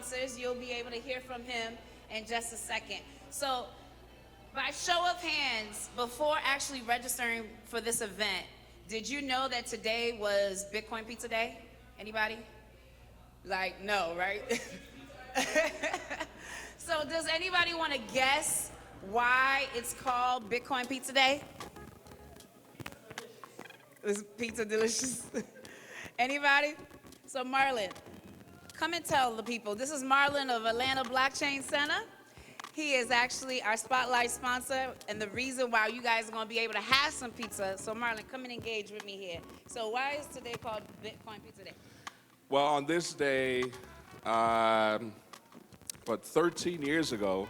sponsors. You'll be able to hear from him in just a second. So, by show of hands, before actually registering for this event, did you know that today was Bitcoin Pizza Day? Anybody? Like, no, right? So does anybody want to guess why it's called Bitcoin Pizza Day? Is pizza delicious? Anybody? So Marlon, come and tell the people. This is Marlon of Atlanta Blockchain Center. He is actually our spotlight sponsor and the reason why you guys are going to be able to have some pizza. So Marlon, come and engage with me here. So why is today called Bitcoin Pizza Day? Well, on this day, but 13 years ago,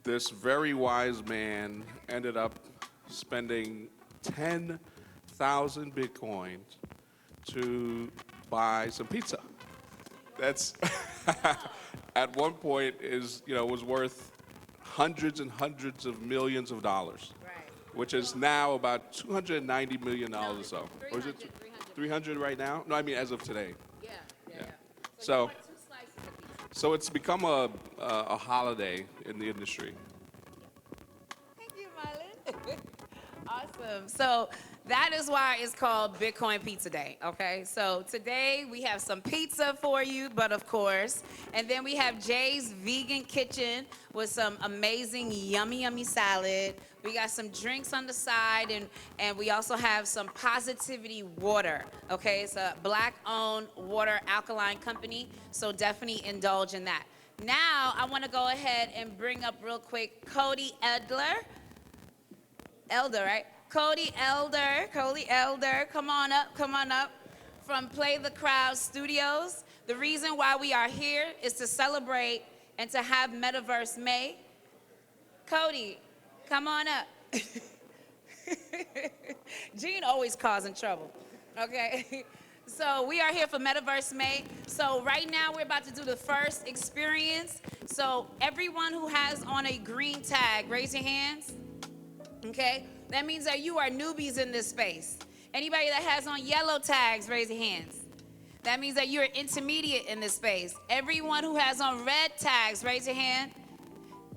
this very wise man ended up spending 10,000 Bitcoins to buy some pizza. That's at one point was worth hundreds and hundreds of millions of dollars, Right. which is now about $290 million or so. Or is it 300 right now? No, I mean as of today. Yeah. So you want 2 slices of pizza. So it's become a holiday in the industry. Thank you, Marlon. Awesome. So that is why it's called Bitcoin Pizza Day, okay? So today we have some pizza for you, but of course, and then we have Jay's Vegan Kitchen with some amazing yummy salad. We got some drinks on the side, and we also have some Positivity Water, okay? It's a Black-owned water alkaline company, so definitely indulge in that. Now, I want to go ahead and bring up real quick Cody Elder, right? Cody Elder, come on up from Play the Crowd Studios. The reason why we are here is to celebrate and to have Metaverse May. Cody, come on up. Gene always causing trouble, okay? So we are here for Metaverse May. So right now we're about to do the first experience. So everyone who has on a green tag, raise your hands. Okay, that means that you are newbies in this space. Anybody that has on yellow tags, raise your hands. That means that you're intermediate in this space. Everyone who has on red tags, raise your hand.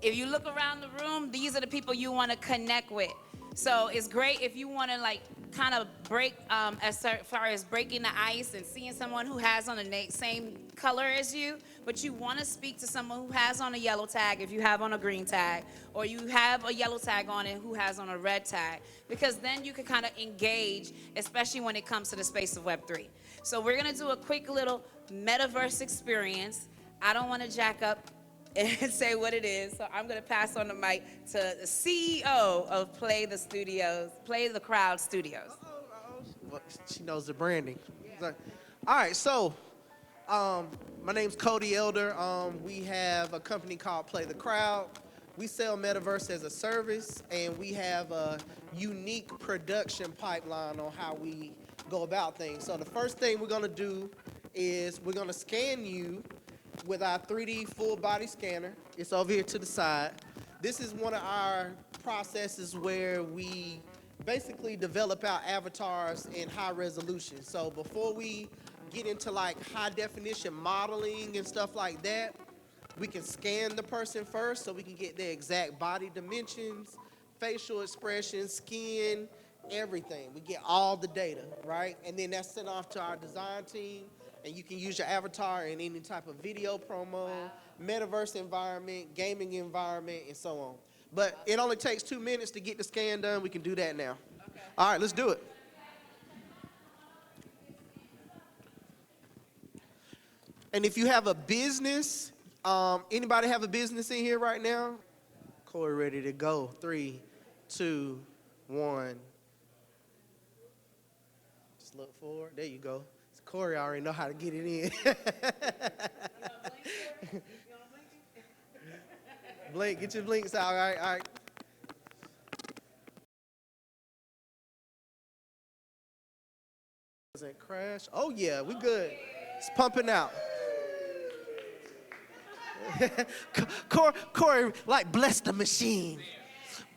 If you look around the room, these are the people you want to connect with. So it's great if you want to kind of break as far as breaking the ice and seeing someone who has on the same color as you, but you want to speak to someone who has on a yellow tag if you have on a green tag, or you have a yellow tag on it who has on a red tag, because then you can kind of engage, especially when it comes to the space of Web3. So we're going to do a quick little metaverse experience. I don't want to jack up and say what it is, so I'm going to pass on the mic to the CEO of Play the Crowd Studios. Well, she knows the branding. Yeah. All right, so my name's Cody Elder. We have a company called Play the Crowd. We sell Metaverse as a service, and we have a unique production pipeline on how we go about things. So the first thing we're going to do is we're going to scan you with our 3D full body scanner. It's over here to the side. This is one of our processes where we basically develop our avatars in high resolution. So before we get into high definition modeling and stuff like that, we can scan the person first so we can get their exact body dimensions, facial expressions, skin, everything. We get all the data, right? And then that's sent off to our design team. And you can use your avatar in any type of video promo, metaverse environment, gaming environment, and so on. But it only takes 2 minutes to get the scan done. We can do that now. Okay. All right, let's do it. And if you have a business, anybody have a business in here right now? Corey ready to go. 3, 2, 1. Just look forward. There you go. Corey already know how to get it in. Blink, get your blinks out. All right. Doesn't crash. Oh yeah, we good. It's pumping out. Corey, bless the machine.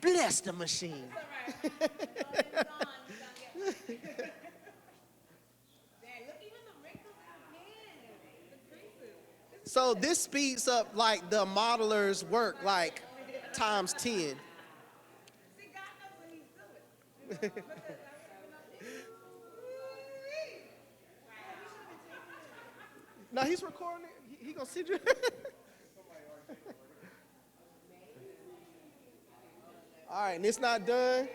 Bless the machine. So this speeds up like the modeler's work like times 10. No, he's recording it. He gonna see you. All right, and it's not done.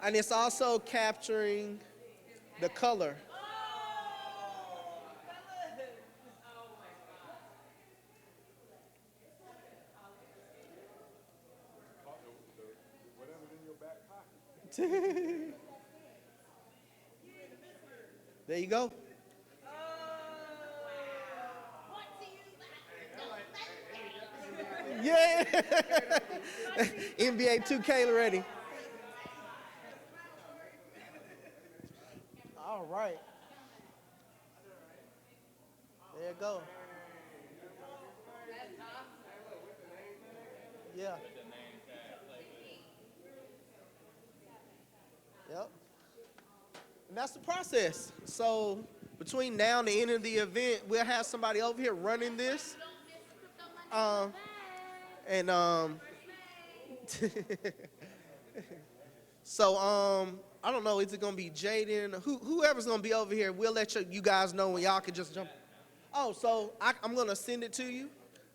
And it's also capturing the color. There you go. Yeah. NBA 2K ready. All right. There you go. Yeah. Yep. And that's the process. So between now and the end of the event, we'll have somebody over here running this. And so I don't know, is it gonna be Jaden? Whoever's gonna be over here, we'll let you guys know when y'all can just jump. Oh, so I'm gonna send it to you.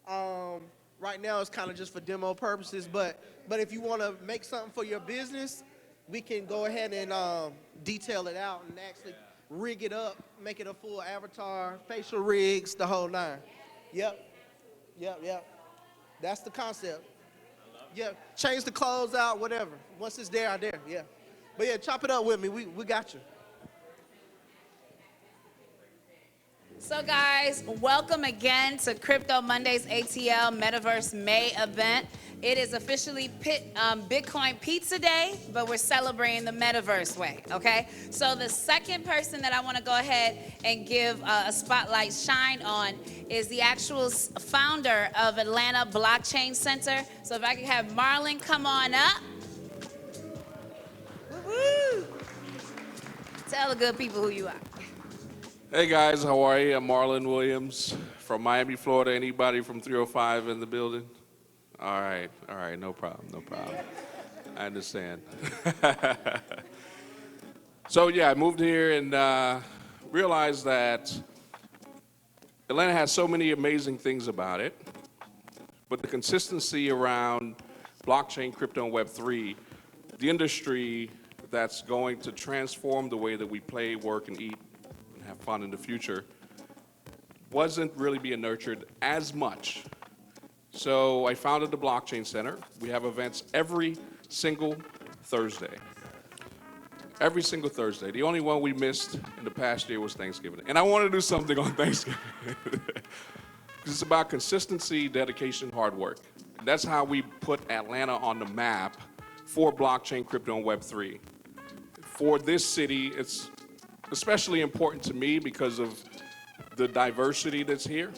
Right now it's kind of just for demo purposes, but if you want to make something for your business, we can go ahead and detail it out and actually rig it up, make it a full avatar, facial rigs, the whole nine. Yep. That's the concept. Yeah, change the clothes out, whatever. Once it's there, out there, yeah. But yeah, chop it up with me. We got you. So guys, welcome again to Crypto Mondays ATL Metaverse May event. It is officially Bitcoin Pizza Day, but we're celebrating the Metaverse way, okay? So the second person that I want to go ahead and give a spotlight shine on is the actual founder of Atlanta Blockchain Center. So if I could have Marlon come on up. Woo-hoo. Tell the good people who you are. Hey guys, how are you? I'm Marlon Williams from Miami, Florida. Anybody from 305 in the building? All right, no problem. I understand. So yeah, I moved here and realized that Atlanta has so many amazing things about it, but the consistency around blockchain, crypto, and Web3, the industry that's going to transform the way that we play, work, and eat, and have fun in the future, wasn't really being nurtured as much. So I founded the Blockchain Center. We have events every single Thursday. Every single Thursday. The only one we missed in the past year was Thanksgiving. And I want to do something on Thanksgiving. Because it's about consistency, dedication, hard work. And that's how we put Atlanta on the map for blockchain, crypto, and Web3. For this city, it's especially important to me because of the diversity that's here.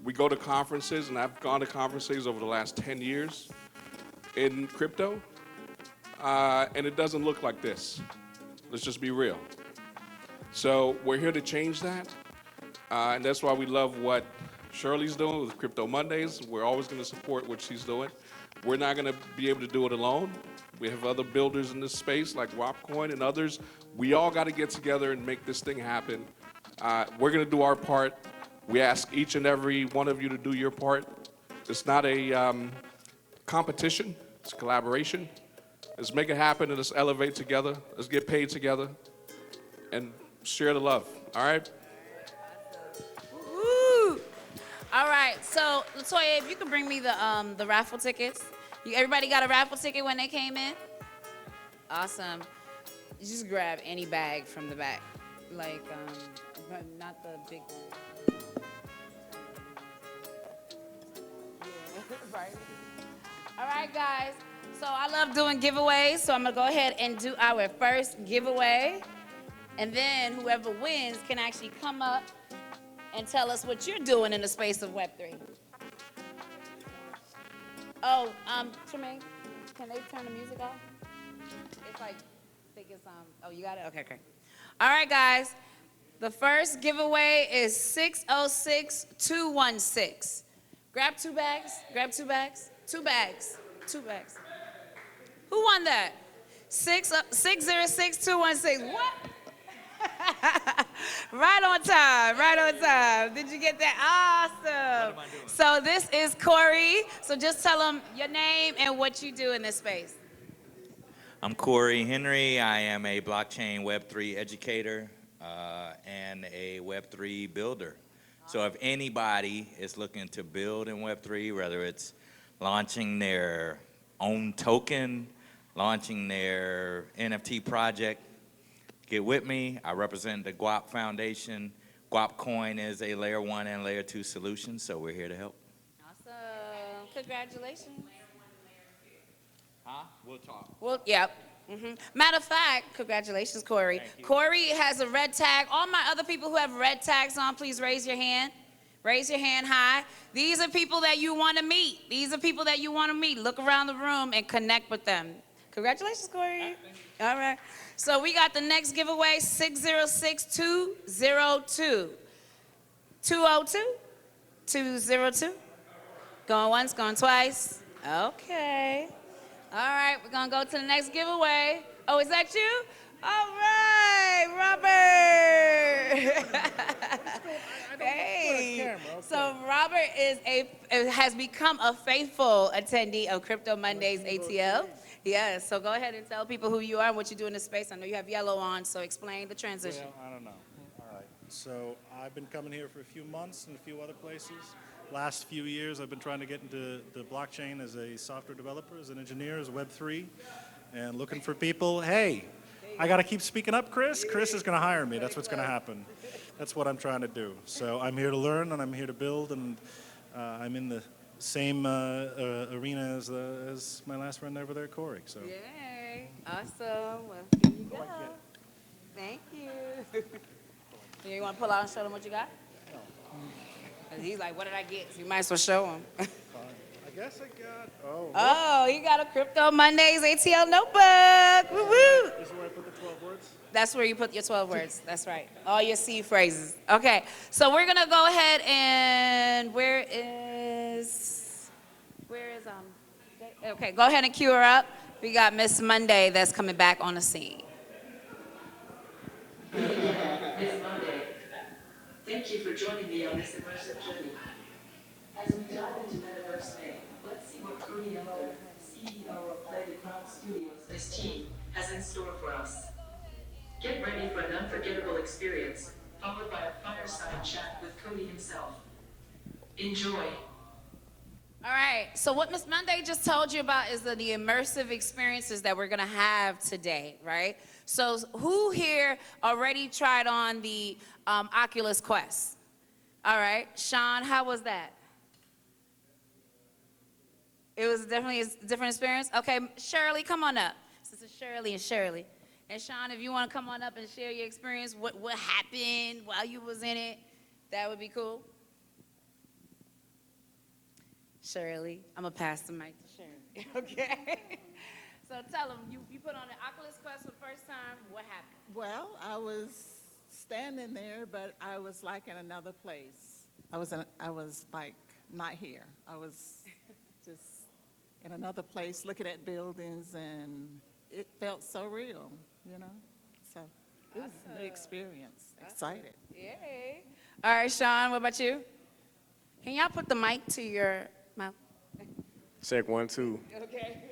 We go to conferences, and I've gone to conferences over the last 10 years in crypto, and it doesn't look like this. Let's just be real. So we're here to change that, and that's why we love what Shirley's doing with Crypto Mondays. We're always going to support what she's doing. We're not going to be able to do it alone. We have other builders in this space like Wapcoin and others. We all got to get together and make this thing happen. We're going to do our part. We ask each and every one of you to do your part. It's not a competition, it's a collaboration. Let's make it happen and let's elevate together. Let's get paid together and share the love, all right? Woo! All right, so Latoya, if you could bring me the raffle tickets. Everybody got a raffle ticket when they came in? Awesome. You just grab any bag from the back, like not the big one. Right. All right, guys. So I love doing giveaways, so I'm gonna go ahead and do our first giveaway, and then whoever wins can actually come up and tell us what you're doing in the space of Web3. Oh, Tremaine, can they turn the music off? It's like, I think it's oh, you got it? Okay. All right, guys. The first giveaway is 606216. Grab 2 bags. Grab 2 bags. 2 bags. 2 bags. Who won that? 606216. What? Right on time. Right on time. Did you get that? Awesome. So this is Corey. So just tell them your name and what you do in this space. I'm Corey Henry. I am a blockchain Web3 educator and a Web3 builder. So if anybody is looking to build in Web3, whether it's launching their own token, launching their NFT project, get with me. I represent the Guap Foundation. Guap Coin is a layer 1 and layer 2 solution, so we're here to help. Awesome. Congratulations. Huh? We'll talk. Well, yep. Matter of fact, congratulations, Corey. Thank you. Corey has a red tag. All my other people who have red tags on, please raise your hand. Raise your hand high. These are people that you want to meet. These are people that you want to meet. Look around the room and connect with them. Congratulations, Corey. All right. So we got the next giveaway, 606202. 202? 202? Going once, going twice. Okay. All right, we're going to go to the next giveaway. Oh, is that you? All right, Robert. Hey. So Robert has become a faithful attendee of Crypto Mondays ATL. Yes, so go ahead and tell people who you are and what you do in this space. I know you have yellow on, so explain the transition. Well, I don't know. All right. So I've been coming here for a few months and a few other places. Last few years, I've been trying to get into the blockchain as a software developer, as an engineer, as Web3, and looking for people. Hey, I got to keep speaking up, Chris. Chris is going to hire me. That's what's going to happen. That's what I'm trying to do. So I'm here to learn, and I'm here to build, and I'm in the same arena as my last friend over there, Corey. So. Yay. Awesome. Well, here you go. Thank you. You want to pull out and show them what you got? Because he's like, what did I get? So you might as well show him. I guess I got, Oh, you got a Crypto Mondays ATL notebook. Woo woo. This is where I put the 12 words? That's where you put your 12 words. That's right. All your C phrases. Okay. So we're going to go ahead and where is okay, go ahead and cue her up. We got Miss Monday that's coming back on the scene. Miss Monday, thank you for joining me on this immersive journey. As we dive into Metaverse May, let's see what Cody Elder, CEO of Playback Studios, and his team has in store for us. Get ready for an unforgettable experience, followed by a fireside chat with Cody himself. Enjoy. All right, so what Miss Monday just told you about is the immersive experiences that we're gonna have today, right? So who here already tried on the Oculus Quest? All right, Sean, how was that? It was definitely a different experience? Okay, Shirley, come on up. This is Shirley and Shirley. And Sean, if you wanna come on up and share your experience, what happened while you was in it, that would be cool. Shirley, I'm gonna pass the mic to Shirley, okay? So tell them, you put on the Oculus Quest for the first time, what happened? Well, I was standing there, but I was like in another place. I was like not here. I was just in another place looking at buildings, and it felt so real, you know? So it was a new experience. Excited. Yay. All right, Sean, what about you? Can y'all put the mic to your mouth? Check 1, 2. Okay.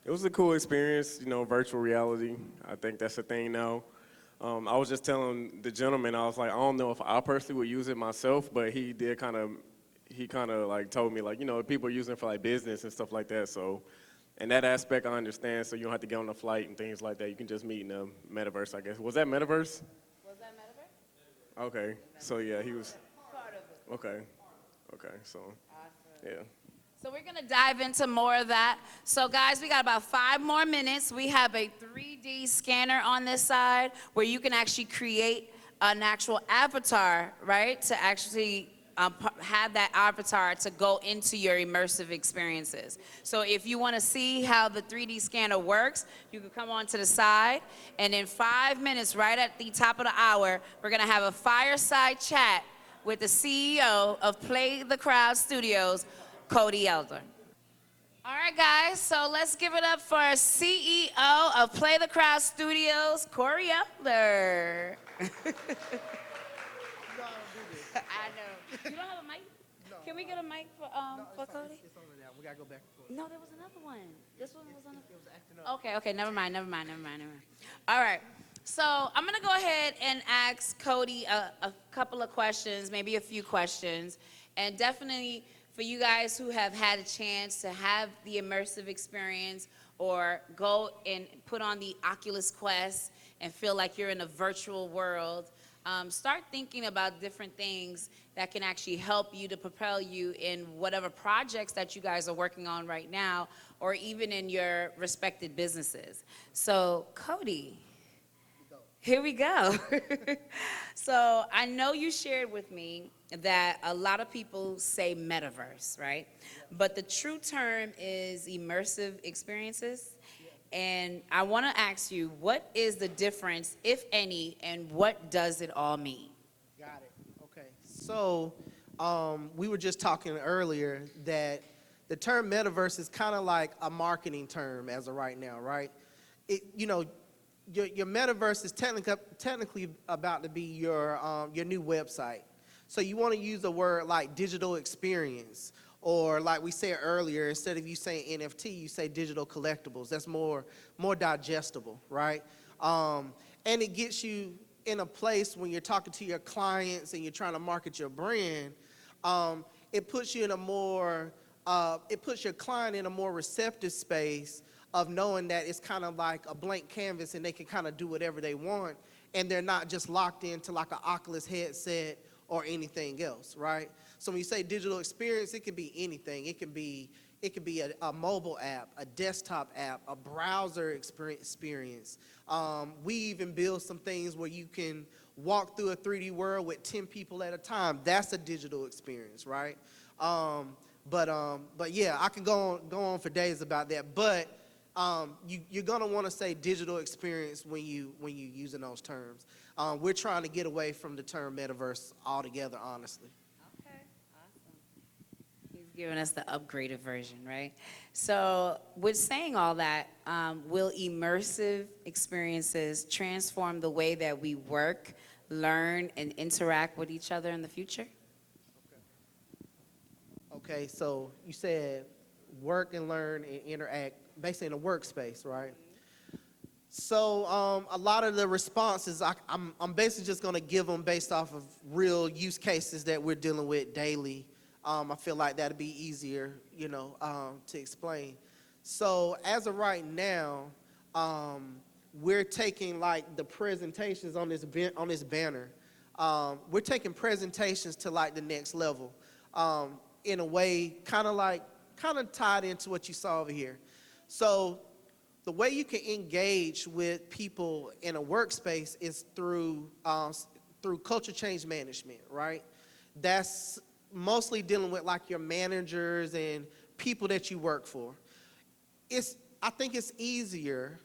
It was a cool experience, you know, virtual reality. I think that's the thing now. I was just telling the gentleman, I was like, I don't know if I personally would use it myself, but he kind of like told me, like, you know, people are using it for like business and stuff like that. So in that aspect, I understand. So you don't have to get on a flight and things like that. You can just meet in the metaverse, I guess. Was that metaverse? Was that metaverse? Okay. So yeah, he was. Part of it. Okay. Okay. So yeah. So we're gonna dive into more of that. So guys, we got about 5 more minutes. We have a 3D scanner on this side where you can actually create an actual avatar, right? To actually have that avatar to go into your immersive experiences. So if you want to see how the 3D scanner works, you can come on to the side, and in 5 minutes, right at the top of the hour, we're going to have a fireside chat with the CEO of Play the Crowd Studios, Cody Elder. All right, guys, so let's give it up for CEO of Play the Crowd Studios, Corey Elder. I know. You don't have a mic? No. Can we get a mic for Cody? It's on there. We gotta go back and forth. No, there was another one. This one was on It was acting up. Okay, never mind. All right, so I'm gonna go ahead and ask Cody a couple of questions, maybe a few questions, and definitely for you guys who have had a chance to have the immersive experience or go and put on the Oculus Quest and feel like you're in a virtual world, start thinking about different things that can actually help you to propel you in whatever projects that you guys are working on right now, or even in your respected businesses. So, Cody, here we go. So, I know you shared with me that a lot of people say metaverse, right? But the true term is immersive experiences. And I want to ask you, what is the difference, if any, and what does it all mean? Got it. Okay. So we were just talking earlier that the term metaverse is kind of like a marketing term as of right now, right? Your metaverse is technically about to be your new website. So you want to use a word like digital experience, or like we said earlier, instead of you saying NFT, you say digital collectibles. That's more digestible, right? And it gets you in a place when you're talking to your clients and you're trying to market your brand. It puts you in it puts your client in a more receptive space of knowing that it's kind of like a blank canvas and they can kind of do whatever they want, and they're not just locked into like an Oculus headset or anything else, right? So when you say digital experience, it can be anything. It can be a mobile app, a desktop app, a browser experience. We even build some things where you can walk through a 3D world with 10 people at a time. That's a digital experience, right? But yeah, I can go on for days about that. But you're gonna want to say digital experience when you using those terms. We're trying to get away from the term metaverse altogether, honestly. Okay, awesome. He's giving us the upgraded version, right? So with saying all that, will immersive experiences transform the way that we work, learn, and interact with each other in the future? Okay, so you said work and learn and interact basically in a workspace, right? So a lot of the responses, I'm basically just going to give them based off of real use cases that we're dealing with daily. I feel like that'd be easier, to explain. So as of right now, we're taking like the presentations on this banner. We're taking presentations to like the next level, in a way, kind of tied into what you saw over here. So the way you can engage with people in a workspace is through culture change management, right? That's mostly dealing with like your managers and people that you work for. I think it's easier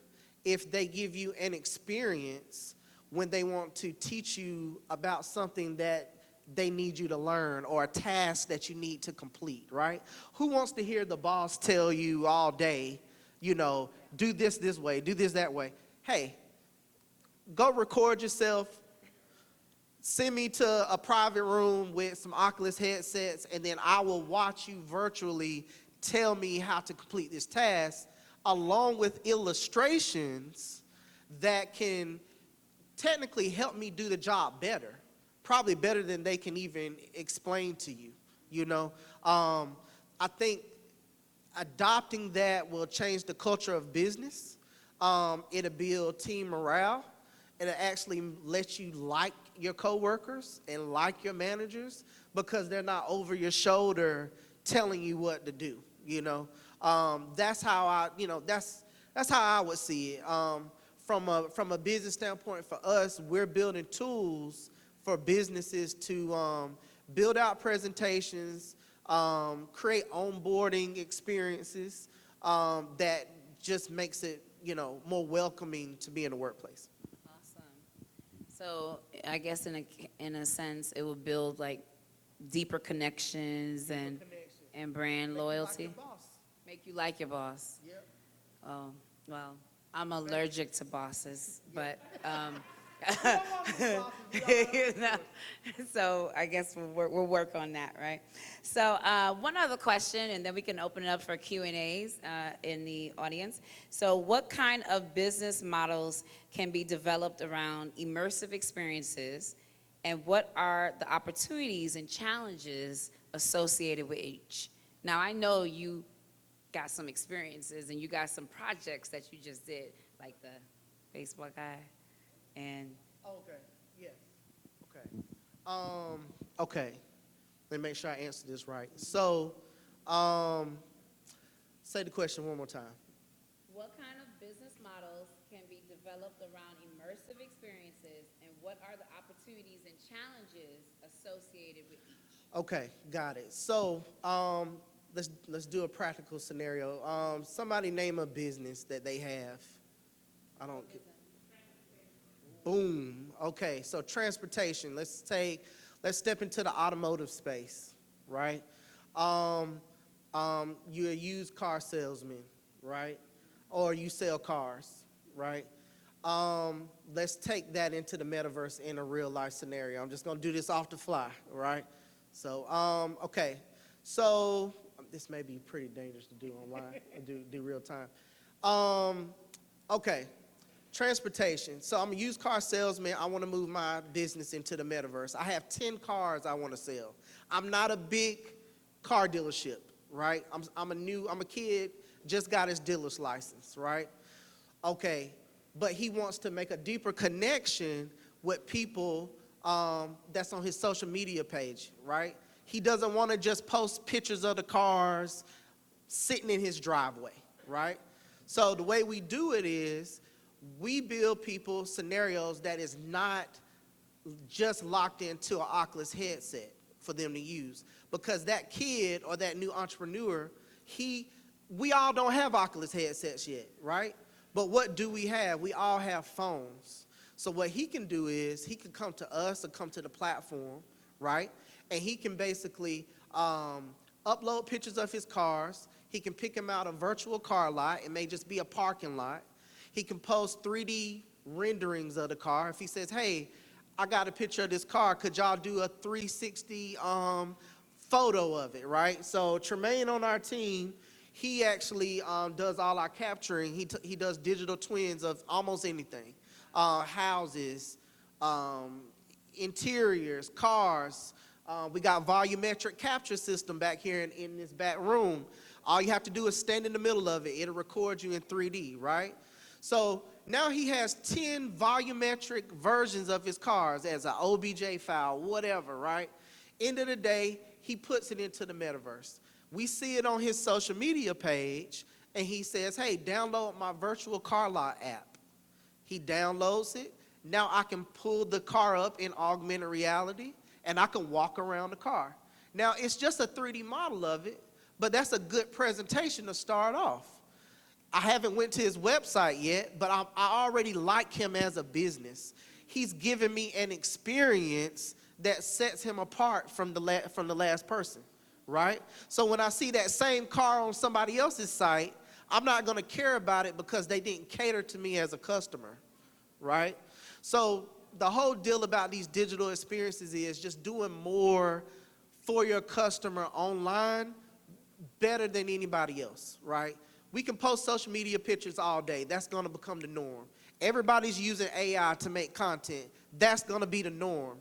if they give you an experience when they want to teach you about something that they need you to learn, or a task that you need to complete, right? Who wants to hear the boss tell you all day, do this way, do this that way? Hey, go record yourself, send me to a private room with some Oculus headsets, and then I will watch you virtually tell me how to complete this task, along with illustrations that can technically help me do the job better. Probably better than they can even explain to you, I think adopting that will change the culture of business. It'll build team morale. It'll actually let you like your coworkers and like your managers, because they're not over your shoulder telling you what to do, That's how I would see it. From a business standpoint, for us, we're building tools for businesses to build out presentations, create onboarding experiences that just makes it, more welcoming to be in the workplace. Awesome. So I guess in a sense, it will build like deeper connections and brand loyalty. Make you like your boss. Yep. Oh, well, I'm allergic to bosses, but, you know, so I guess we'll work on that, right? So one other question, and then we can open it up for Q&As in the audience. So what kind of business models can be developed around immersive experiences, and what are the opportunities and challenges associated with each? Now, I know you got some experiences and you got some projects that you just did, like the Facebook guy, and Okay, yes, okay. Okay, let me make sure I answer this right. So, say the question one more time. what kind of business models can be developed around immersive experiences, and what are the opportunities and challenges associated with each? Okay, got it. So, let's do a practical scenario. Somebody name a business that they have. I don't. Boom. Okay, so transportation. Let's step into the automotive space, right? You're a used car salesman, right? Or you sell cars, right? Let's take that into the metaverse in a real life scenario. I'm just gonna do this off the fly, right? So, okay. So this may be pretty dangerous to do online, do real time. Okay. Transportation. So I'm a used car salesman. I want to move my business into the metaverse. I have 10 cars I want to sell. I'm not a big car dealership, right? I'm a kid, just got his dealer's license, right? Okay, but he wants to make a deeper connection with people that's on his social media page, right? He doesn't want to just post pictures of the cars sitting in his driveway, right? So the way we do it is we build people scenarios that is not just locked into an Oculus headset for them to use. Because that kid or that new entrepreneur, we all don't have Oculus headsets yet, right? But what do we have? We all have phones. So what he can do is he can come to us or come to the platform, right? And he can basically upload pictures of his cars. He can pick him out a virtual car lot. It may just be a parking lot. He can post 3D renderings of the car. If he says, hey, I got a picture of this car, could y'all do a 360 photo of it, right? So Tremaine on our team, he actually does all our capturing. He does digital twins of almost anything. Houses, interiors, cars. We got volumetric capture system back here in this back room. All you have to do is stand in the middle of it. It'll record you in 3D, right? So now he has 10 volumetric versions of his cars as an OBJ file, whatever, right? End of the day, he puts it into the metaverse. We see it on his social media page, and he says, hey, download my virtual car lot app. He downloads it. Now I can pull the car up in augmented reality, and I can walk around the car. Now, it's just a 3D model of it, but that's a good presentation to start off. I haven't went to his website yet, but I already like him as a business. He's given me an experience that sets him apart from the last person, right? So when I see that same car on somebody else's site, I'm not going to care about it because they didn't cater to me as a customer, right? So the whole deal about these digital experiences is just doing more for your customer online better than anybody else, right? We can post social media pictures all day. That's going to become the norm. Everybody's using AI to make content. That's going to be the norm.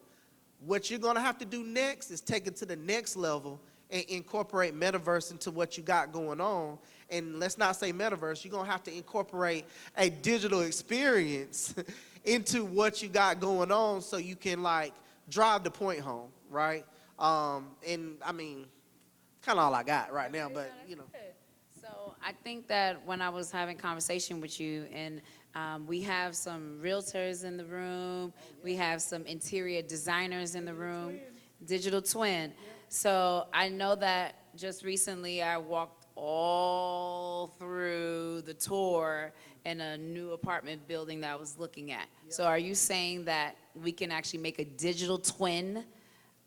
What you're going to have to do next is take it to the next level and incorporate metaverse into what you got going on. And let's not say metaverse. You're going to have to incorporate a digital experience into what you got going on so you can, like, drive the point home, right? And, I mean, kind of all I got right now, but, you know. So I think that when I was having conversation with you, and we have some realtors in the room, we have some interior designers in the room Digital twin. So I know that just recently I walked all through the tour in a new apartment building that I was looking at. So are you saying that we can actually make a digital twin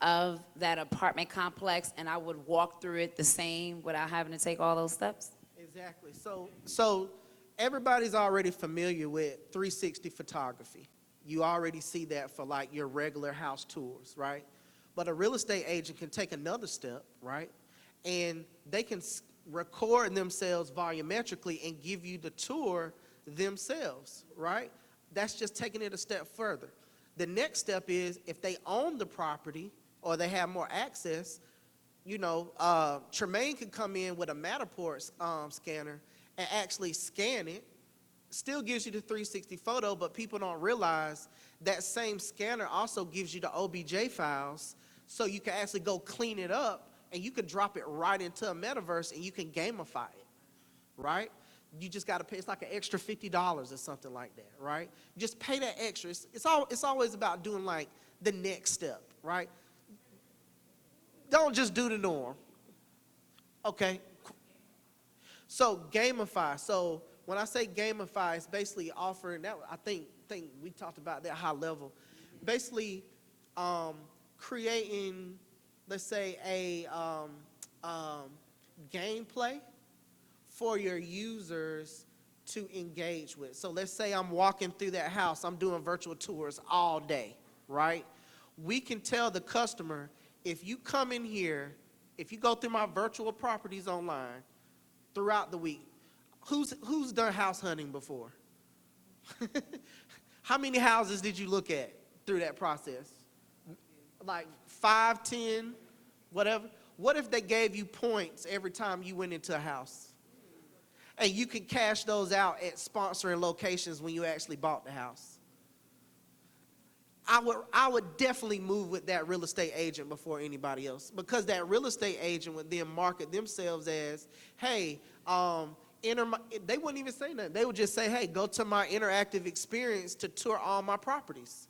of that apartment complex and I would walk through it the same without having to take all those steps? Exactly. So everybody's already familiar with 360 photography. You already see that for like your regular house tours, right? But a real estate agent can take another step, right? And they can record themselves volumetrically and give you the tour themselves, right? That's just taking it a step further. The next step is if they own the property or they have more access, you know, Tremaine could come in with a Matterport scanner and actually scan it. Still gives you the 360 photo, but people don't realize that same scanner also gives you the OBJ files, so you can actually go clean it up and you can drop it right into a metaverse and you can gamify it, right? You just got to pay. It's like an extra $50 or something like that, right? Just pay that extra. It's always about doing like the next step, right? Don't just do the norm. Okay. So gamify. So when I say gamify, it's basically offering that. I think we talked about that high level. Basically, creating, let's say, a gameplay for your users to engage with. So let's say I'm walking through that house. I'm doing virtual tours all day, right? We can tell the customer, if you come in here, if you go through my virtual properties online throughout the week, who's done house hunting before? How many houses did you look at through that process? Like 5, 10, whatever. What if they gave you points every time you went into a house? And you can cash those out at sponsoring locations when you actually bought the house. I would definitely move with that real estate agent before anybody else, because that real estate agent would then market themselves as, hey, they wouldn't even say nothing. They would just say, hey, go to my interactive experience to tour all my properties.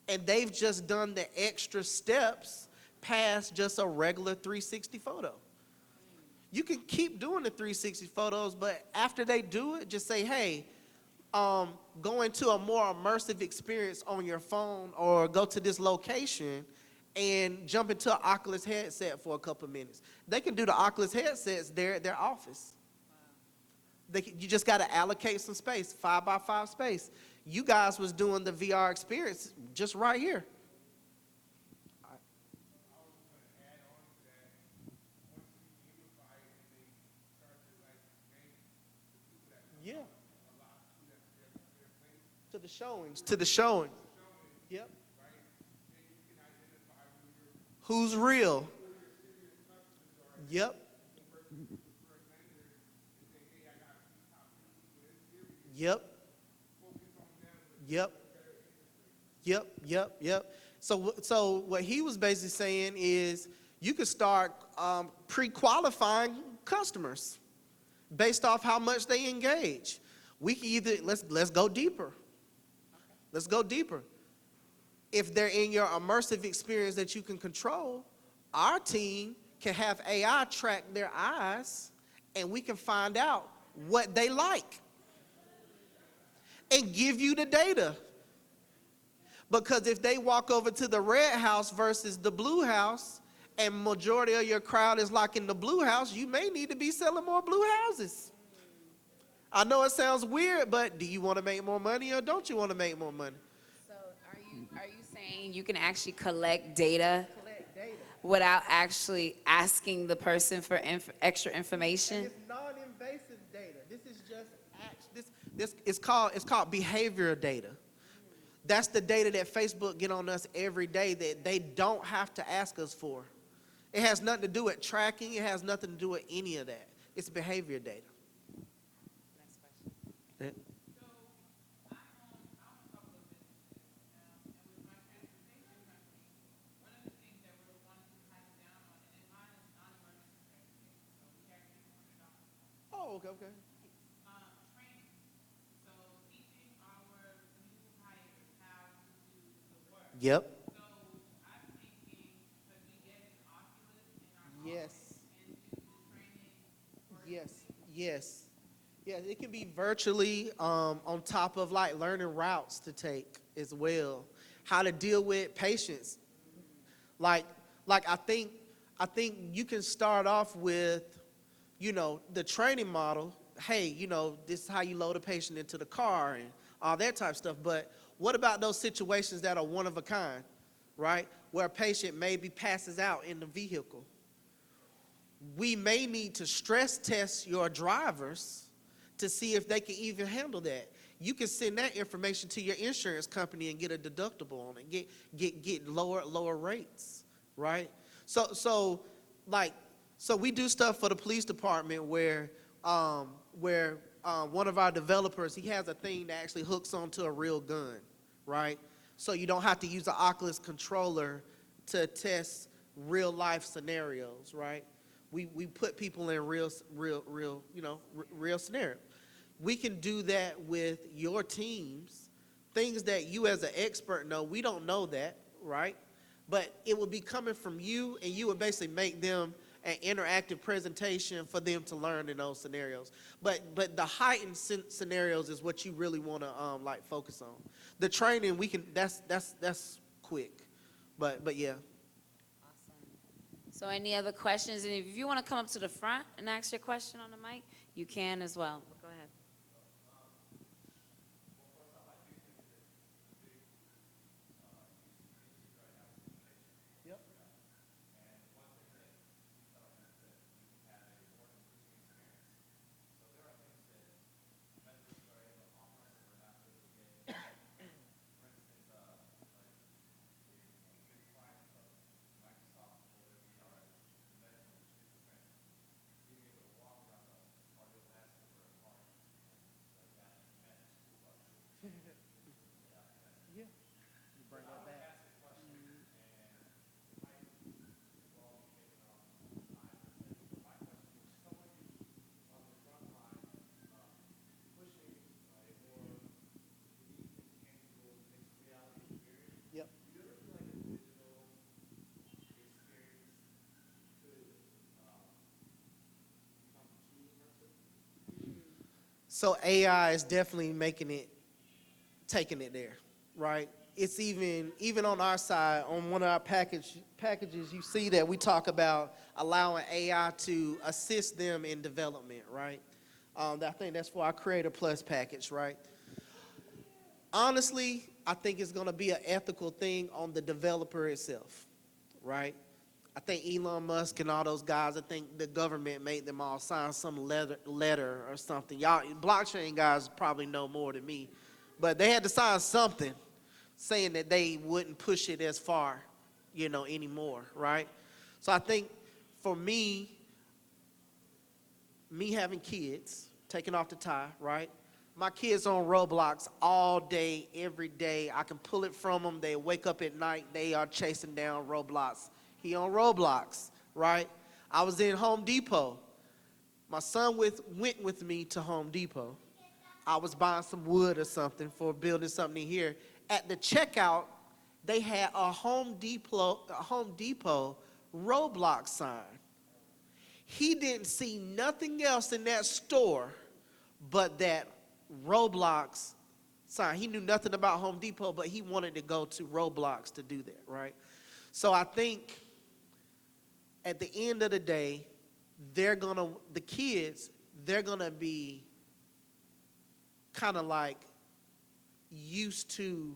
And they've just done the extra steps past just a regular 360 photo. You can keep doing the 360 photos, but after they do it, just say, hey, go into a more immersive experience on your phone, or go to this location and jump into an Oculus headset for a couple minutes. They can do the Oculus headsets there at their office. You just got to allocate some space, 5x5 space. You guys was doing the VR experience just right here. Yeah. To the showings. Yep. Who's real? Yep. Yep. Yep. Yep. So what he was basically saying is you could start pre-qualifying customers based off how much they engage. We can either, let's go deeper. Let's go deeper. If they're in your immersive experience that you can control, our team can have AI track their eyes, and we can find out what they like and give you the data. Because if they walk over to the red house versus the blue house, and majority of your crowd is like in the blue house, you may need to be selling more blue houses. I know it sounds weird, but do you want to make more money or don't you want to make more money? So are you saying you can actually collect data without actually asking the person for extra information? And it's non-invasive data. This is just it's called behavioral data. That's the data that Facebook get on us every day that they don't have to ask us for. It has nothing to do with tracking. It has nothing to do with any of that. It's behavior data. Next question. Yeah. Oh, okay. Yep. it can be virtually on top of like learning routes to take as well. How to deal with patients. Like, like I think you can start off with, the training model. Hey, this is how you load a patient into the car and all that type of stuff. But what about those situations that are one of a kind, right? Where a patient maybe passes out in the vehicle. We may need to stress test your drivers to see if they can even handle that. You can send that information to your insurance company and get a deductible on it, get lower rates, right? So we do stuff for the police department where one of our developers, he has a thing that actually hooks onto a real gun, right? So you don't have to use an Oculus controller to test real life scenarios, right? We put people in real scenario. We can do that with your teams, things that you as an expert know. We don't know that, right? But it will be coming from you, and you would basically make them an interactive presentation for them to learn in those scenarios. But the heightened scenarios is what you really want to focus on. The training that's quick, but yeah. So any other questions? And if you want to come up to the front and ask your question on the mic, you can as well. Go ahead. Yep. So AI is definitely taking it there, right? It's even on our side, on one of our packages, you see that we talk about allowing AI to assist them in development, right? I think that's for our Creator Plus package, right? Honestly, I think it's going to be an ethical thing on the developer itself, right? I think Elon Musk and all those guys, I think the government made them all sign some letter or something. Y'all, blockchain guys probably know more than me, but they had to sign something saying that they wouldn't push it as far, anymore, right? So I think for me having kids, taking off the tie, right? My kids on Roblox all day, every day. I can pull it from them. They wake up at night. They are chasing down Roblox. He on Roblox, right? I was in Home Depot. My son went with me to Home Depot. I was buying some wood or something for building something in here. At the checkout, they had a Home Depot Roblox sign. He didn't see nothing else in that store but that Roblox sign. He knew nothing about Home Depot, but he wanted to go to Roblox to do that, right? So I think at the end of the day, they're gonna be kind of like used to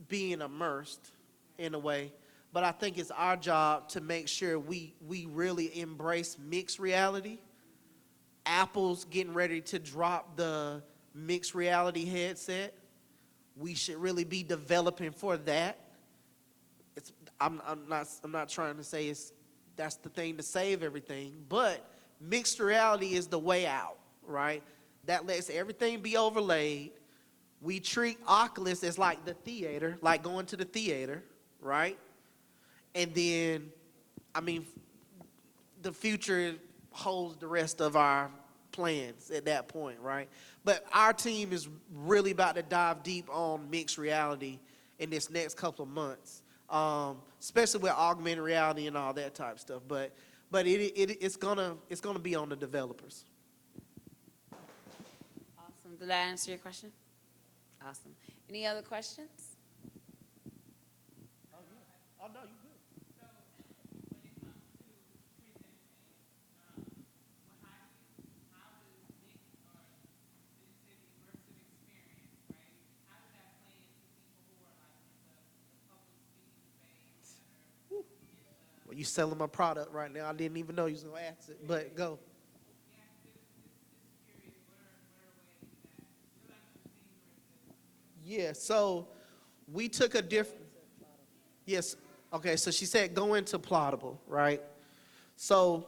being immersed in a way. But I think it's our job to make sure we really embrace mixed reality. Apple's getting ready to drop the mixed reality headset. We should really be developing for that. I'm not trying to say that's the thing to save everything, but mixed reality is the way out, right? That lets everything be overlaid. We treat Oculus as like the theater, like going to the theater, right? And then, the future holds the rest of our plans at that point, right? But our team is really about to dive deep on mixed reality in this next couple of months, especially with augmented reality and all that type of stuff. But it's gonna be on the developers. Did I answer your question? Awesome. Any other questions? Oh, no, you good. Well, you selling my product right now. I didn't even know you was gonna ask it, but go. Yeah, so we took a different. Yes. Okay, so she said go into Plottable, right? So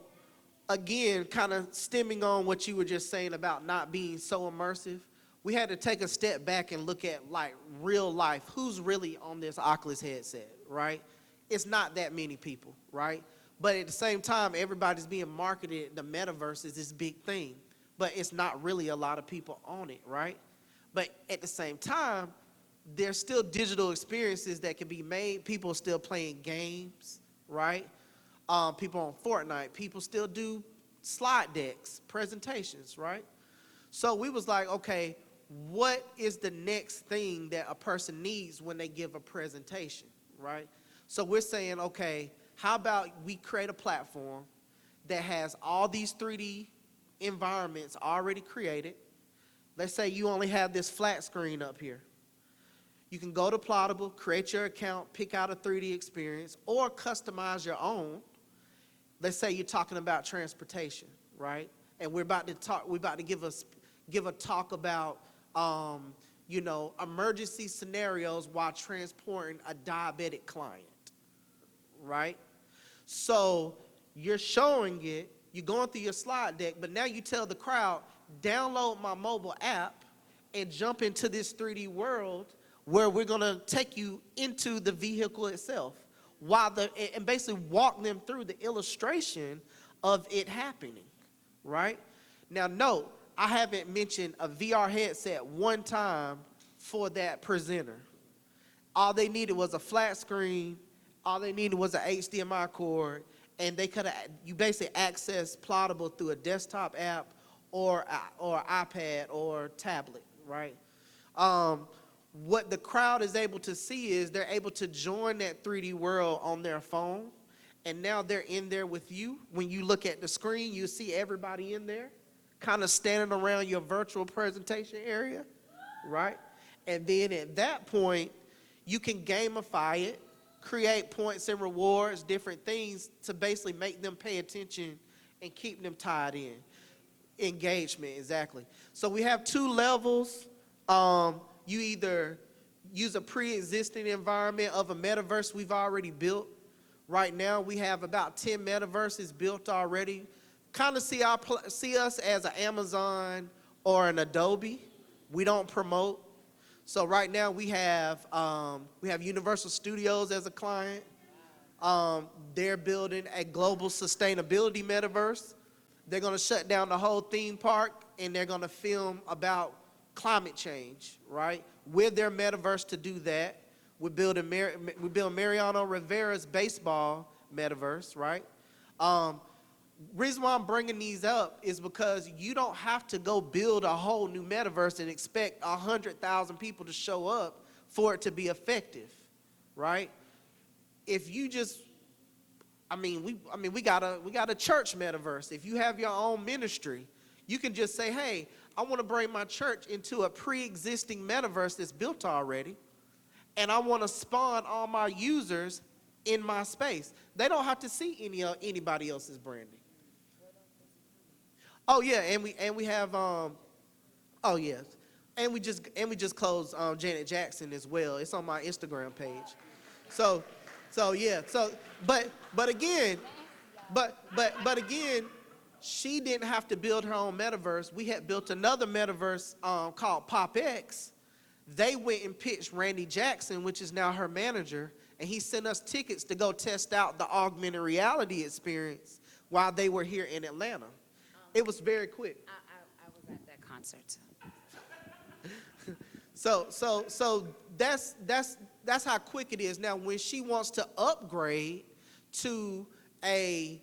again, kind of stemming on what you were just saying about not being so immersive, we had to take a step back and look at like real life. Who's really on this Oculus headset, right? It's not that many people, right? But at the same time, everybody's being marketed. The metaverse is this big thing, but it's not really a lot of people on it, right? But at the same time, there's still digital experiences that can be made. People are still playing games, right? People on Fortnite. People still do slide decks, presentations, right? So we was like, okay, what is the next thing that a person needs when they give a presentation, right? So we're saying, okay, how about we create a platform that has all these 3D environments already created. Let's say you only have this flat screen up here. You can go to Plottable, create your account, pick out a 3D experience, or customize your own. Let's say you're talking about transportation, right? And we're about to give a talk about, emergency scenarios while transporting a diabetic client, right? So you're showing it, you're going through your slide deck, but now you tell the crowd, download my mobile app and jump into this 3D world where we're gonna take you into the vehicle itself and basically walk them through the illustration of it happening, right? Now note, I haven't mentioned a VR headset one time for that presenter. All they needed was a flat screen, all they needed was an HDMI cord, and you basically access Plottable through a desktop app or iPad or tablet, right? What the crowd is able to see is they're able to join that 3D world on their phone, and now they're in there with you. When you look at the screen, you see everybody in there, kind of standing around your virtual presentation area, right? And then at that point, you can gamify it, create points and rewards, different things to basically make them pay attention and keep them tied in. Engagement, exactly. So we have two levels. You either use a pre-existing environment of a metaverse we've already built. Right now, we have about 10 metaverses built already. Kind of see us as an Amazon or an Adobe. We don't promote. So right now we have Universal Studios as a client. They're building a global sustainability metaverse. They're going to shut down the whole theme park, and they're going to film about climate change, right? We're their metaverse to do that. We're building Mariano Rivera's baseball metaverse, right? Reason why I'm bringing these up is because you don't have to go build a whole new metaverse and expect 100,000 people to show up for it to be effective, right? If you just, we got a church metaverse. If you have your own ministry, you can just say, hey, I want to bring my church into a pre-existing metaverse that's built already, and I want to spawn all my users in my space. They don't have to see anybody else's branding. Oh yeah, and we have and we just closed Janet Jackson as well. It's on my Instagram page. So again, she didn't have to build her own metaverse. We had built another metaverse called PopX. They went and pitched Randy Jackson, which is now her manager, and he sent us tickets to go test out the augmented reality experience while they were here in Atlanta. It was very quick. I was at that concert. So that's how quick it is. Now, when she wants to upgrade to a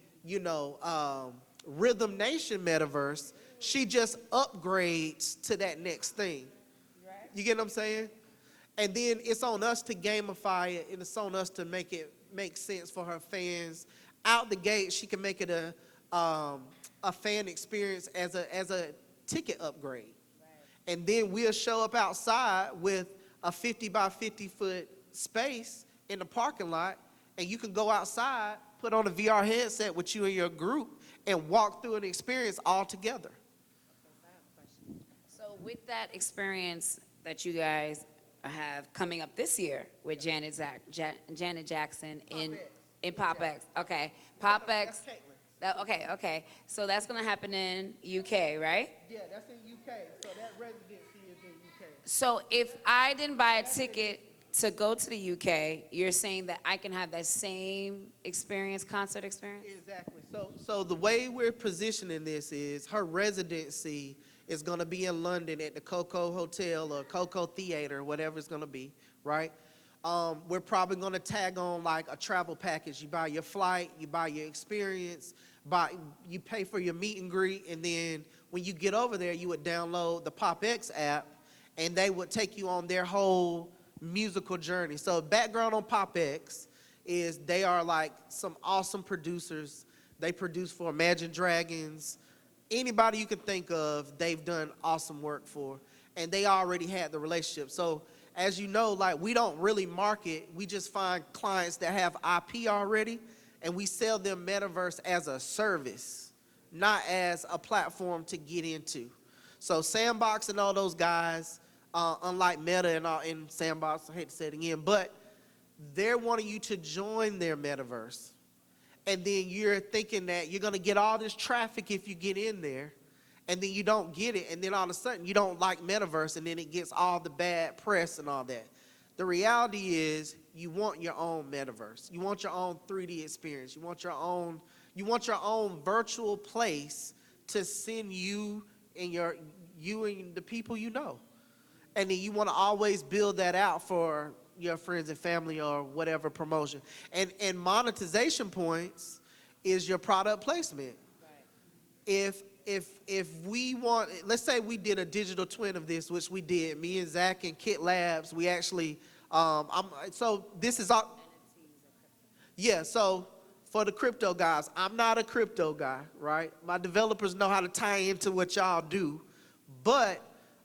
Rhythm Nation metaverse, She just upgrades to that next thing. You get what I'm saying? And then it's on us to gamify it, and it's on us to make it make sense for her fans. Out the gate, she can make it a fan experience as a ticket upgrade. And then we'll show up outside with a 50 by 50 foot space in the parking lot, and you can go outside, put on a VR headset with you and your group, and walk through an experience all together. So with that experience that you guys have coming up this year with Janet Jackson in PopX. Okay, PopX. Okay. So that's gonna happen in UK, right? Yeah, that's in UK. So that residency is in UK. So if I didn't buy a ticket to go to the UK, you're saying that I can have that same experience, concert experience? Exactly. So the way we're positioning this is her residency is going to be in London at the Coco Hotel or Coco Theater, whatever it's going to be, right? We're probably going to tag on like a travel package. You buy your flight, you buy your experience, you pay for your meet and greet, and then when you get over there, you would download the PopX app, and they would take you on their whole musical journey. So background on PopX is they are like some awesome producers. They produce for Imagine Dragons. Anybody you can think of, they've done awesome work for, and they already had the relationship. So as you know, like we don't really market, we just find clients that have IP already, and we sell them Metaverse as a service, not as a platform to get into. So Sandbox and all those guys, unlike Meta and Sandbox, I hate to say it again, but they're wanting you to join their Metaverse. And then you're thinking that you're going to get all this traffic if you get in there, and then you don't get it, and then all of a sudden you don't like Metaverse, and then it gets all the bad press and all that. The reality is you want your own Metaverse. You want your own 3D experience. You want your own virtual place to send you and the people you know. And then you want to always build that out for your friends and family or whatever promotion. And monetization points is your product placement. Right. If we want, let's say we did a digital twin of this, which we did, me and Zach and Kit Labs, we actually, so this is all, yeah, so for the crypto guys, I'm not a crypto guy, right? My developers know how to tie into what y'all do, but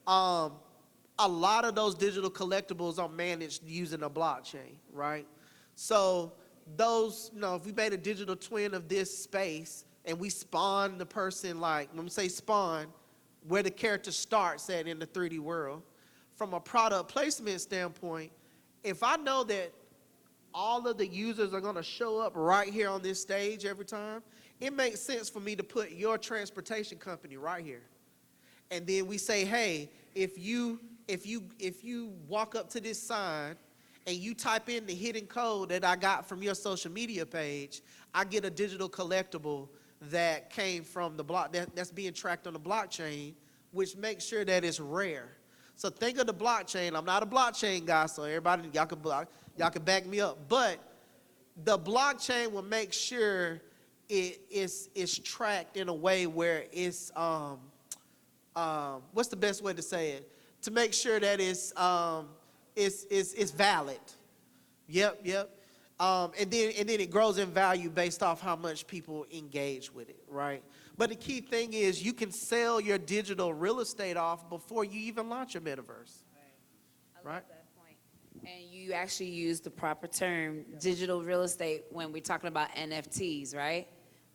a lot of those digital collectibles are managed using a blockchain, right? So those, if we made a digital twin of this space and we spawn the person, like, when we say spawn, where the character starts at in the 3D world, from a product placement standpoint, if I know that all of the users are gonna show up right here on this stage every time, it makes sense for me to put your transportation company right here. And then we say, hey, if you walk up to this sign and you type in the hidden code that I got from your social media page, I get a digital collectible that came from the block that's being tracked on the blockchain, which makes sure that it's rare. So think of the blockchain. I'm not a blockchain guy, so everybody y'all can back me up. But the blockchain will make sure it's tracked in a way where it's what's the best way to say it? To make sure that it's valid. Yep. And then it grows in value based off how much people engage with it, right? But the key thing is you can sell your digital real estate off before you even launch your metaverse. I love that point. And you actually use the proper term, digital real estate, when we're talking about NFTs, right?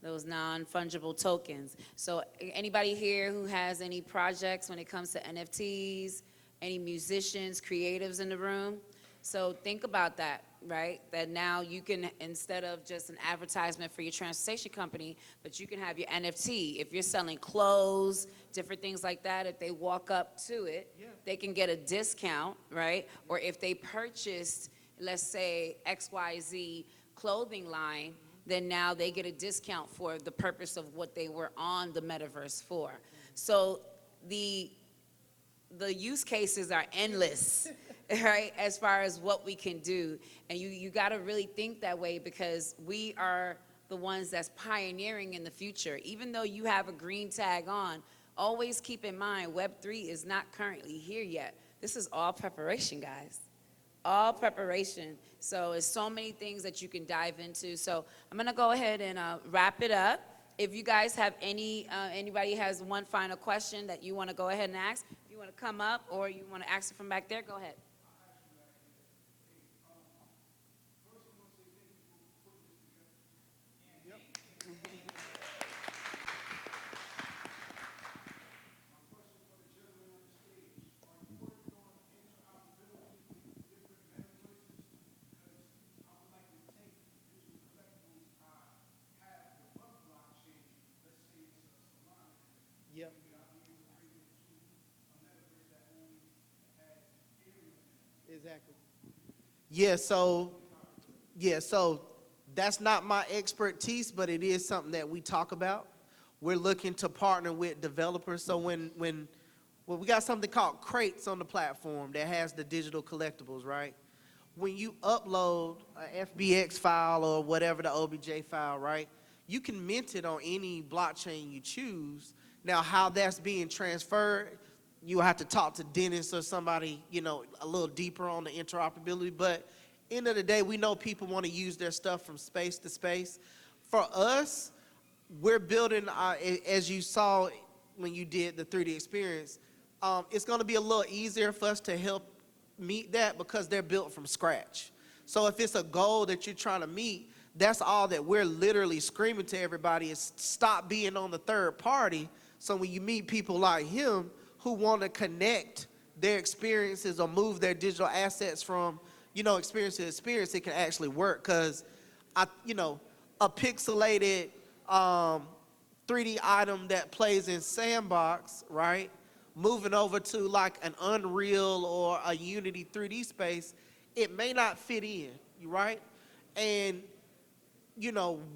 Those non-fungible tokens. So anybody here who has any projects when it comes to NFTs, any musicians, creatives in the room? So think about that, right? That now you can, instead of just an advertisement for your transportation company, but you can have your NFT. If you're selling clothes, different things like that, if they walk up to it, they can get a discount, right? Or if they purchased, let's say, XYZ clothing line, then now they get a discount for the purpose of what they were on the metaverse for. So the use cases are endless, right, as far as what we can do. And you gotta really think that way, because we are the ones that's pioneering in the future. Even though you have a green tag on, always keep in mind, Web3 is not currently here yet. This is all preparation, guys. All preparation. So it's so many things that you can dive into. So I'm gonna go ahead and wrap it up. If you guys have anybody has one final question that you wanna go ahead and ask, if you wanna come up or you wanna ask it from back there, go ahead. Yep. Exactly. Yeah, so that's not my expertise, but it is something that we talk about. We're looking to partner with developers. So when we got something called crates on the platform that has the digital collectibles, right? When you upload a FBX file or whatever the OBJ file, right? You can mint it on any blockchain you choose. Now, how that's being transferred, you have to talk to Dennis or somebody, a little deeper on the interoperability. But end of the day, we know people want to use their stuff from space to space. For us, we're building, as you saw when you did the 3D experience, it's going to be a little easier for us to help meet that because they're built from scratch. So if it's a goal that you're trying to meet, that's all that we're literally screaming to everybody is stop being on the third party. So when you meet people like him who want to connect their experiences or move their digital assets from, experience to experience, it can actually work. Because, a pixelated 3D item that plays in Sandbox, right? Moving over to like an Unreal or a Unity 3D space, it may not fit in, right? And,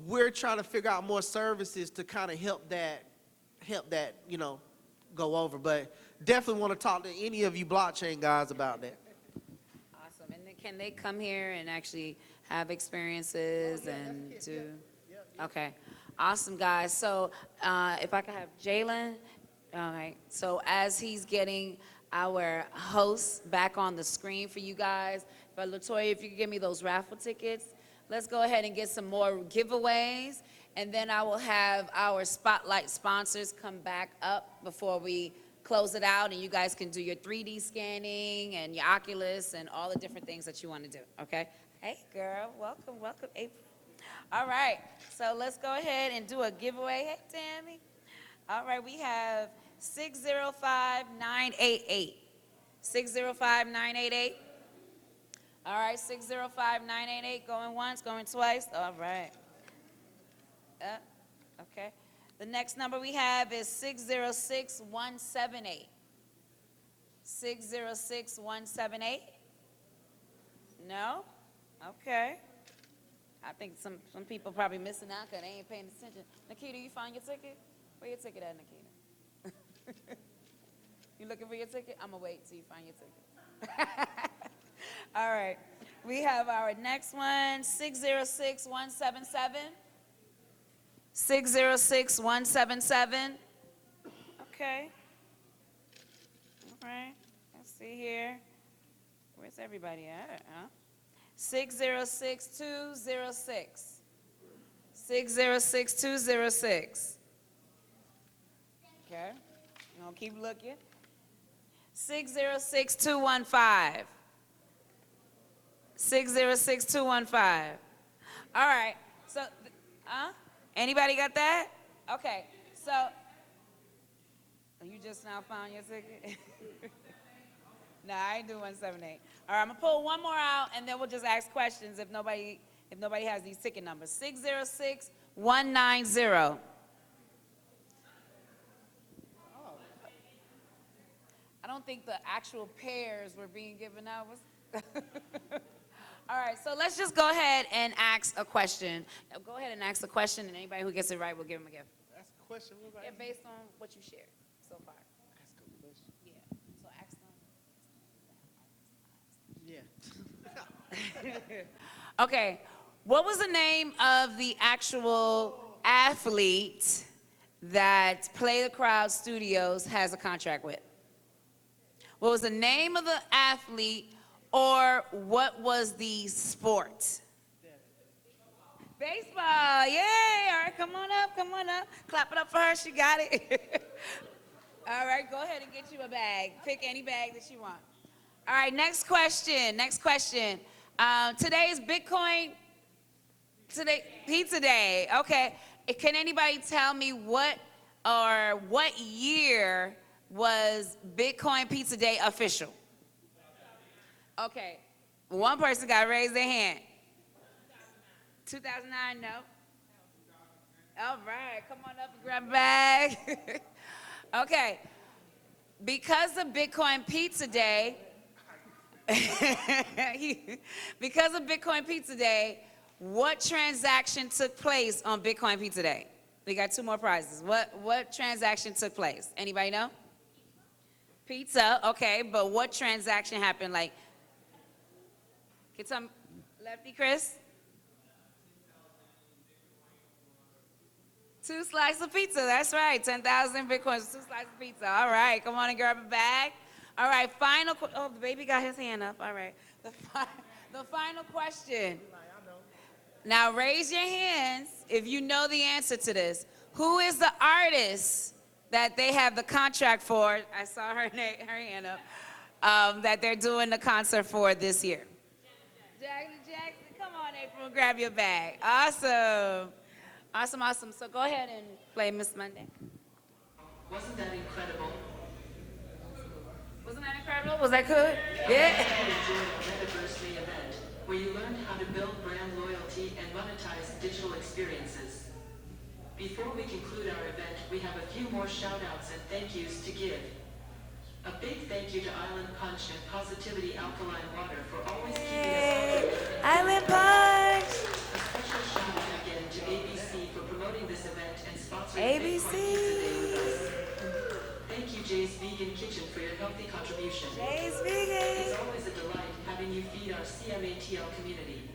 we're trying to figure out more services to kind of help that, go over. But definitely want to talk to any of you blockchain guys about that. Awesome. And then can they come here and actually have experiences and do? Okay. Awesome, guys. So if I could have Jalen. All right. So as he's getting our hosts back on the screen for you guys, but Latoya, if you could give me those raffle tickets, let's go ahead and get some more giveaways. And then I will have our spotlight sponsors come back up before we close it out, and you guys can do your 3D scanning and your Oculus and all the different things that you want to do, okay? Hey, girl, welcome, April. All right, so let's go ahead and do a giveaway. Hey, Tammy. All right, we have 605-988. 605-988. All right, 605-988, going once, going twice. All right. Okay. The next number we have is 606-178. 606-178? No? Okay. I think some people probably missing out because they ain't paying attention. Nikita, you find your ticket? Where your ticket at, Nikita? You looking for your ticket? I'm going to wait till you find your ticket. All right. We have our next one, 606-177. 606-177. Okay. All right. Let's see here. Where's everybody at? 606-206. 606-206. Okay. I'm going to keep looking. 606-215. 606-215. All right. So, anybody got that? Okay. So, you just now found your ticket? No, I ain't do 178. All right, I'm gonna pull one more out, and then we'll just ask questions if nobody has these ticket numbers. 606-190. I don't think the actual pairs were being given out. All right, so let's just go ahead and ask a question. Go ahead and ask a question, and anybody who gets it right, we'll give them a gift. Ask a question. Yeah, based on what you shared so far. Ask a question. Yeah, so ask them. Yeah. Okay, what was the name of the actual athlete that Play the Crowd Studios has a contract with? What was the name of the athlete, or what was the sport? Baseball, yay! All right, come on up, come on up. Clap it up for her, she got it. All right, go ahead and get you a bag. Pick any bag that you want. All right, next question, next question. Today is Pizza Day, okay. Can anybody tell me what year was Bitcoin Pizza Day official? Okay, one person got to raise their hand. 2009, no. All right, come on up and grab a bag. Okay, because of Bitcoin Pizza Day, what transaction took place on Bitcoin Pizza Day? We got 2 more prizes. What transaction took place? Anybody know? Pizza, okay, but what transaction happened? Like, can some Lefty Chris? 2 slices of pizza, that's right. 10,000 Bitcoins, 2 slices of pizza. All right, come on and grab a bag. All right, oh, the baby got his hand up. All right, the final question. Now raise your hands if you know the answer to this. Who is the artist that they have the contract for? I saw her hand up, that they're doing the concert for this year. Jackson, come on, April, grab your bag. Awesome. Awesome, awesome. So go ahead and play Miss Monday. Wasn't that incredible? Wasn't that incredible? Was that good? Yeah. I enjoyed a Metaverse Day event where you learned how to build brand loyalty and monetize digital experiences. Before we conclude our event, we have a few more shout-outs and thank yous to give. A big thank you to Island Punch and Positivity Alkaline Water for always keeping us updated. Island Punch. A special shout-out again to ABC for promoting this event and sponsoring ABC. Bitcoin Pizza Day with us. Thank you, Jay's Vegan Kitchen, for your healthy contribution. Jay's It's Vegan. always a delight having you feed our CMATL community.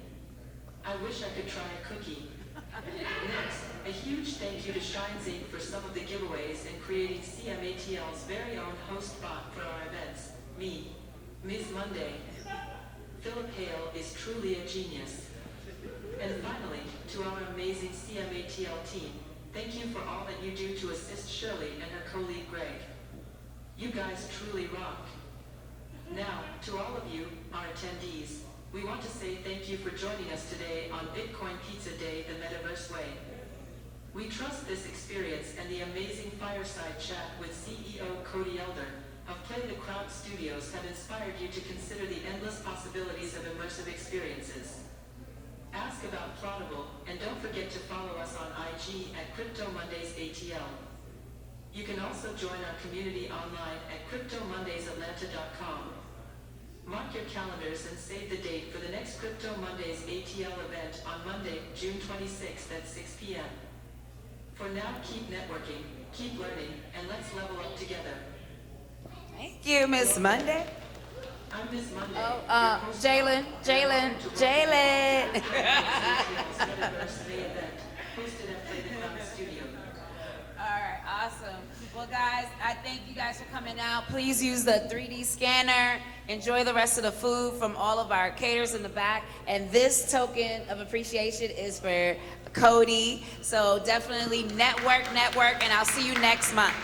I wish I could try a cookie. Next, a huge thank you to Shines Inc. for some of the giveaways and creating CMATL's very own host bot for our events. Me, Ms. Monday. Philip Hale is truly a genius. And finally, to our amazing CMATL team, thank you for all that you do to assist Shirley and her colleague Greg. You guys truly rock. Now, to all of you, our attendees, we want to say thank you for joining us today on Bitcoin Pizza Day, the Metaverse Way. We trust this experience and the amazing fireside chat with CEO Cody Elder of Play the Crowd Studios have inspired you to consider the endless possibilities of immersive experiences. Ask about Plotable, and don't forget to follow us on IG at Crypto Mondays ATL. You can also join our community online at CryptoMondaysAtlanta.com. Mark your calendars and save the date for the next Crypto Mondays ATL event on Monday, June 26th at 6 p.m. For now, keep networking, keep learning, and let's level up together. Thank you, Miss Monday. I'm Miss Monday. Oh, Jalen. Metaverse Day event, hosted at Play the Crowd Studio. All right, awesome. Well, guys, I thank you guys for coming out. Please use the 3D scanner. Enjoy the rest of the food from all of our caterers in the back. And this token of appreciation is for Cody. So definitely network, and I'll see you next month.